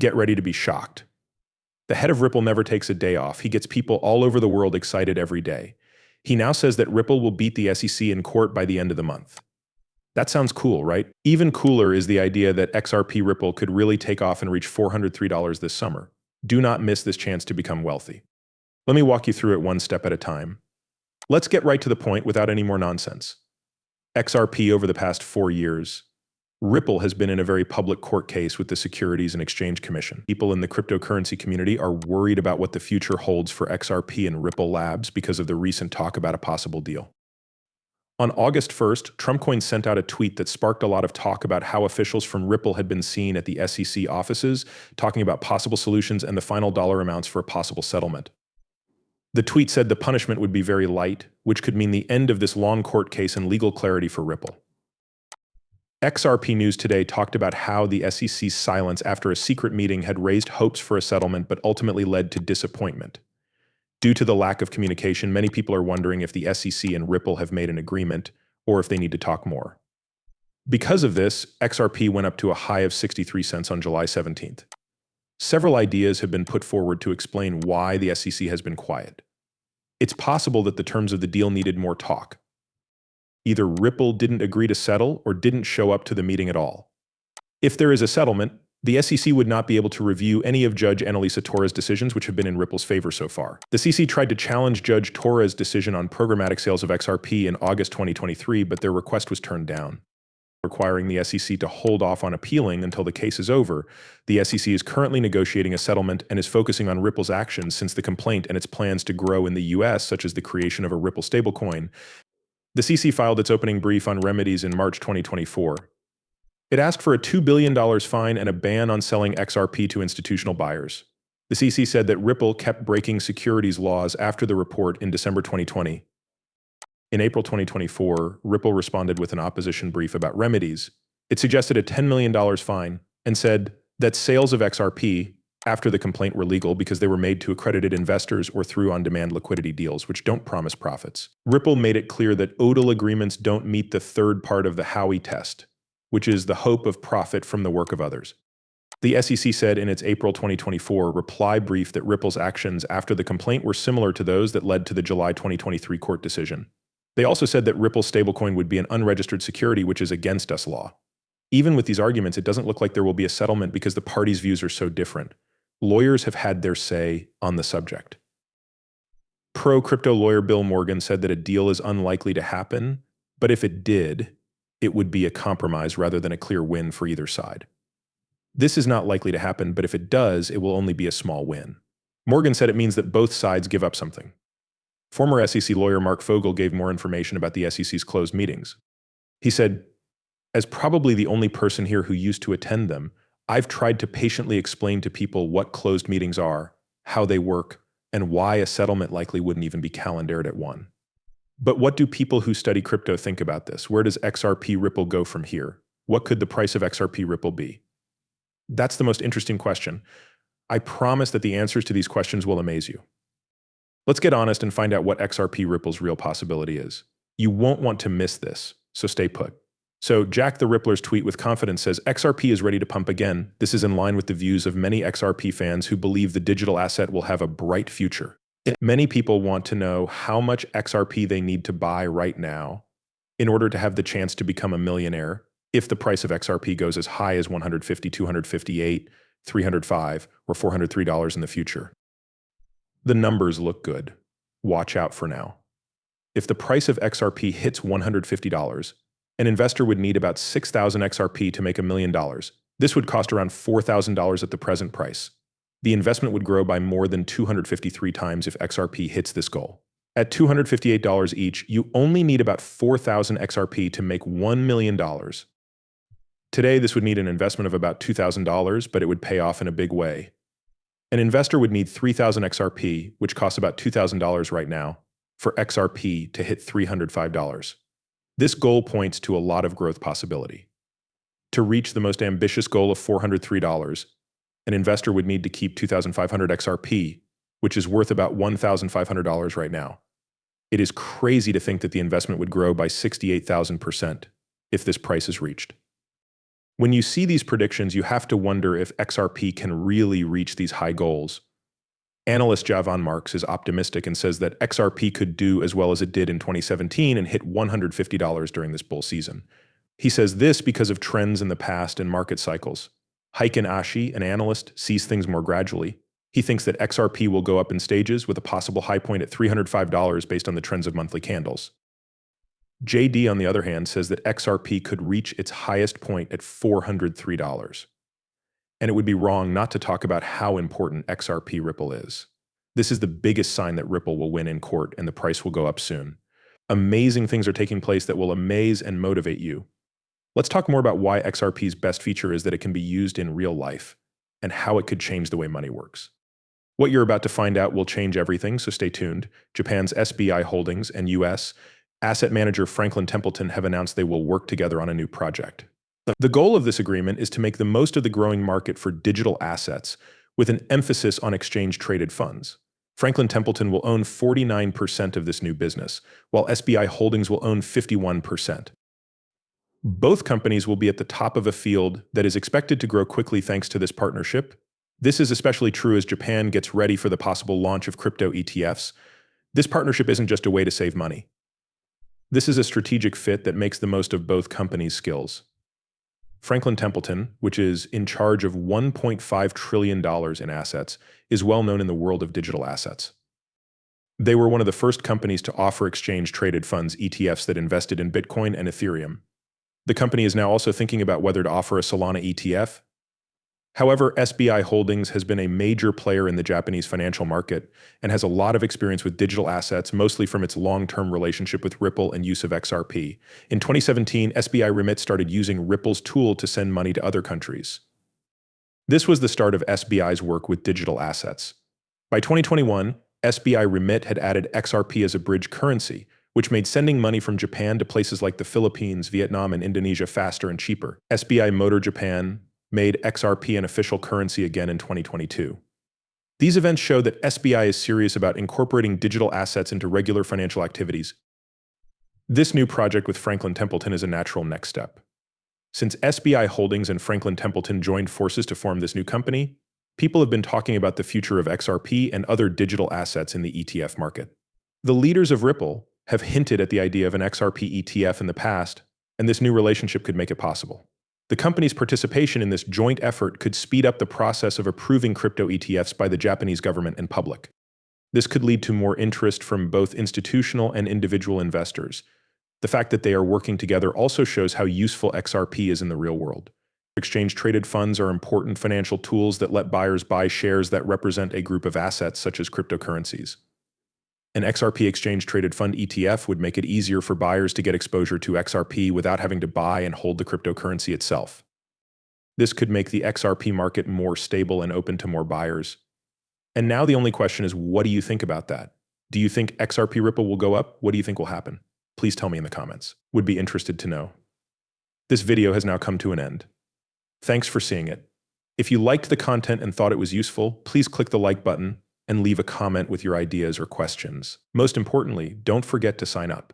Get ready to be shocked. The head of Ripple never takes a day off. He gets people all over the world excited every day. He now says that Ripple will beat the SEC in court by the end of the month. That sounds cool, right? Even cooler is the idea that XRPripple could really take off and reach $403 this summer. Do not miss this chance to become wealthy. Let me walk you through it one step at a time. Let's get right to the point without any more nonsense. XRP over the past 4 years. Ripple has been in a very public court case with the Securities and Exchange Commission. People in the cryptocurrency community are worried about what the future holds for XRP and Ripple Labs because of the recent talk about a possible deal. On August 1st, TrumpCoin sent out a tweet that sparked a lot of talk about how officials from Ripple had been seen at the SEC offices, talking about possible solutions and the final dollar amounts for a possible settlement. The tweet said the punishment would be very light, which could mean the end of this long court case and legal clarity for Ripple. XRP News Today talked about how the SEC's silence after a secret meeting had raised hopes for a settlement but ultimately led to disappointment. Due to the lack of communication, many people are wondering if the SEC and Ripple have made an agreement or if they need to talk more. Because of this, XRP went up to a high of 63 cents on July 17th. Several ideas have been put forward to explain why the SEC has been quiet. It's possible that the terms of the deal needed more talk. Either Ripple didn't agree to settle or didn't show up to the meeting at all. If there is a settlement, the SEC would not be able to review any of Judge Annalisa Torres' decisions, which have been in Ripple's favor so far. The CC tried to challenge Judge Torres' decision on programmatic sales of XRP in August 2023, but their request was turned down, requiring the SEC to hold off on appealing until the case is over. The SEC is currently negotiating a settlement and is focusing on Ripple's actions since the complaint and its plans to grow in the US, such as the creation of a Ripple stablecoin. The CC filed its opening brief on remedies in March 2024. It asked for a $2 billion fine and a ban on selling XRP to institutional buyers. The CC said that Ripple kept breaking securities laws after the report in December 2020. In April 2024, Ripple responded with an opposition brief about remedies. It suggested a $10 million fine and said that sales of XRP after the complaint were legal because they were made to accredited investors or through on-demand liquidity deals, which don't promise profits. Ripple made it clear that ODL agreements don't meet the third part of the Howey test, which is the hope of profit from the work of others. The SEC said in its April 2024 reply brief that Ripple's actions after the complaint were similar to those that led to the July 2023 court decision. They also said that Ripple's stablecoin would be an unregistered security, which is against US law. Even with these arguments, it doesn't look like there will be a settlement because the parties' views are so different. Lawyers have had their say on the subject. Pro-crypto lawyer Bill Morgan said that a deal is unlikely to happen, but if it did, it would be a compromise rather than a clear win for either side. This is not likely to happen, but if it does, it will only be a small win. Morgan said it means that both sides give up something. Former SEC lawyer Mark Fogel gave more information about the SEC's closed meetings. He said, "As probably the only person here who used to attend them, I've tried to patiently explain to people what closed meetings are, how they work, and why a settlement likely wouldn't even be calendared at one. But what do people who study crypto think about this? Where does XRPripple go from here? What could the price of XRPripple be?" That's the most interesting question. I promise that the answers to these questions will amaze you. Let's get honest and find out what XRPripple's real possibility is. You won't want to miss this, so stay put. So Jack the Rippler's tweet with confidence says, XRP is ready to pump again. This is in line with the views of many XRP fans who believe the digital asset will have a bright future. Many people want to know how much XRP they need to buy right now in order to have the chance to become a millionaire if the price of XRP goes as high as $150, $258, $305, or $403 in the future. The numbers look good. Watch out for now. If the price of XRP hits $150, an investor would need about 6,000 XRP to make $1 million. This would cost around $4,000 at the present price. The investment would grow by more than 253 times if XRP hits this goal. At $258 each, you only need about 4,000 XRP to make $1 million. Today, this would need an investment of about $2,000, but it would pay off in a big way. An investor would need 3,000 XRP, which costs about $2,000 right now, for XRP to hit $305. This goal points to a lot of growth possibility. To reach the most ambitious goal of $403, an investor would need to keep 2,500 XRP, which is worth about $1,500 right now. It is crazy to think that the investment would grow by 68,000% if this price is reached. When you see these predictions, you have to wonder if XRP can really reach these high goals. Analyst Javan Marks is optimistic and says that XRP could do as well as it did in 2017 and hit $150 during this bull season. He says this because of trends in the past and market cycles. Heiken Ashi, an analyst, sees things more gradually. He thinks that XRP will go up in stages with a possible high point at $305 based on the trends of monthly candles. JD, on the other hand, says that XRP could reach its highest point at $403. And it would be wrong not to talk about how important XRPripple is. This is the biggest sign that Ripple will win in court and the price will go up soon. Amazing things are taking place that will amaze and motivate you. Let's talk more about why XRP's best feature is that it can be used in real life and how it could change the way money works. What you're about to find out will change everything, so stay tuned. Japan's SBI Holdings and US asset manager Franklin Templeton have announced they will work together on a new project. The goal of this agreement is to make the most of the growing market for digital assets with an emphasis on exchange-traded funds. Franklin Templeton will own 49% of this new business, while SBI Holdings will own 51%. Both companies will be at the top of a field that is expected to grow quickly thanks to this partnership. This is especially true as Japan gets ready for the possible launch of crypto ETFs. This partnership isn't just a way to save money. This is a strategic fit that makes the most of both companies' skills. Franklin Templeton, which is in charge of $1.5 trillion in assets, is well known in the world of digital assets. They were one of the first companies to offer exchange-traded funds ETFs that invested in Bitcoin and Ethereum. The company is now also thinking about whether to offer a Solana ETF. However, SBI Holdings has been a major player in the Japanese financial market and has a lot of experience with digital assets, mostly from its long-term relationship with Ripple and use of XRP. In 2017, SBI Remit started using Ripple's tool to send money to other countries. This was the start of SBI's work with digital assets. By 2021, SBI Remit had added XRP as a bridge currency, which made sending money from Japan to places like the Philippines, Vietnam, and Indonesia faster and cheaper. SBI Motor Japan made XRP an official currency again in 2022. These events show that SBI is serious about incorporating digital assets into regular financial activities. This new project with Franklin Templeton is a natural next step. Since SBI Holdings and Franklin Templeton joined forces to form this new company, people have been talking about the future of XRP and other digital assets in the ETF market. The leaders of Ripple have hinted at the idea of an XRP ETF in the past, and this new relationship could make it possible. The company's participation in this joint effort could speed up the process of approving crypto ETFs by the Japanese government and public. This could lead to more interest from both institutional and individual investors. The fact that they are working together also shows how useful XRP is in the real world. Exchange-traded funds are important financial tools that let buyers buy shares that represent a group of assets such as cryptocurrencies. An XRP exchange-traded fund ETF would make it easier for buyers to get exposure to XRP without having to buy and hold the cryptocurrency itself. This could make the XRP market more stable and open to more buyers. And now the only question is, what do you think about that? Do you think XRPripple will go up? What do you think will happen? Please tell me in the comments. Would be interested to know. This video has now come to an end. Thanks for seeing it. If you liked the content and thought it was useful, please click the like button and leave a comment with your ideas or questions. Most importantly, don't forget to sign up.